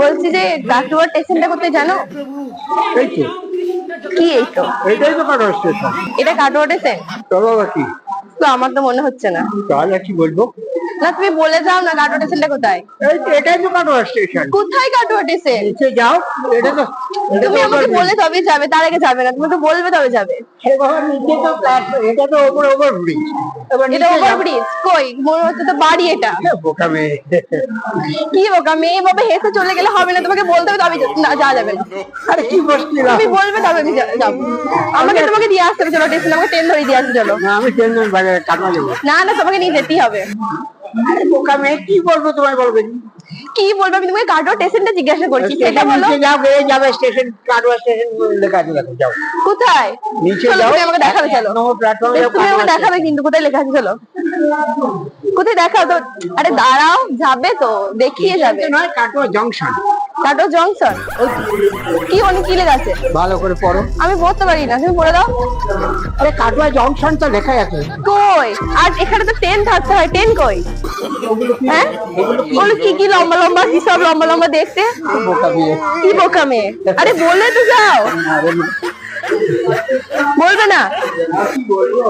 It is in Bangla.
বলছি যে কাটোয়া স্টেশনটা কোথায় জানো? এই তো, কি এই তো? এটাই তো কাটোয়া স্টেশন। এটা কাটোয়া স্টেশন? চলো কি, তো আমার তো মনে হচ্ছে না। তাহলে কি বলবো? না তুমি বলে যাও না কাটোয়া স্টেশনটা কোথায়। এই তো, এটাই তো কাটোয়া স্টেশন। কোথায় কাটোয়া স্টেশন? নিচে যাও, এটা তো, এটা তুমি তো আমাকে বলে তবে যাবে, তার আগে যাবে না। তুমি তো বলবে তবে যাবে। আরে বাবা, নিচে তো প্ল্যাটফর্ম, এটা তো ওভার ব্রিজ। এবার এটা নিচে ওভার যাও। ব্রিজ কই? মনে হচ্ছে তো বাড়ি এটা। বোকা মেয়ে। কি বোকা মেয়ে, এভাবে হেসে চলে গেলে হবে না, তোমাকে বলতে হবে তবে যাওয়া যাবে না। আরে কি বসছিলাম? তুমি বলবে তবে আমি যাবো। আমাকে তোমাকে দিয়ে আসতে হবে, চলো স্টেশন আমাকে ট্রেন ধরে দিয়ে আসবে চলো। না, আমি ট্রেন বাইরে কাটোয়া যাবো। না না, তোমাকে নিয়ে যেতেই হবে। আরে বোকা মেয়ে, কি বলবো তোমায় বলবে? কি বলবে? আমি তোমাকে কাটোয়া স্টেশনটা জিজ্ঞাসা করছি, সেটা স্টেশন বলো। নিচে যাও, গিয়ে যাবে স্টেশন, কাটোয়া স্টেশন লেখা আছে, দেখো যাও। কোথায়? নিচে চলো, যাও, তুমি আমাকে দেখাবে চলো। নম্বর প্ল্যাটফর্মে যাও, তুমি আমাকে কাটোয়া দেখাবে স্টেশন। কিন্তু কোথায় লেখা আছে চলো। কোথায় দেখাও তো। আরে দাঁড়াও, যাবে তো, দেখিয়ে যাবে। নয়, কাটোয়া জংশন। কাটোয়া জংশন? কি অনেক কি লেখা আছে? ভালো করে পড়ো। আমি পড়তে পারি না, তুমি পড়ে দাও। আরে কাটোয়া জংশন তো লেখাই আছে। কই? আর এখানে তো ট্রেন থাকতে হয়, ট্রেন কই? হ্যাঁ, ওগুলো কি কি লম্বা লম্বা, কি সব লম্বা লম্বা দেখতে? বোকা মেয়ে। কি বোকা মেয়ে? আরে বলে তো যাও। বলবে না? কি বলবো?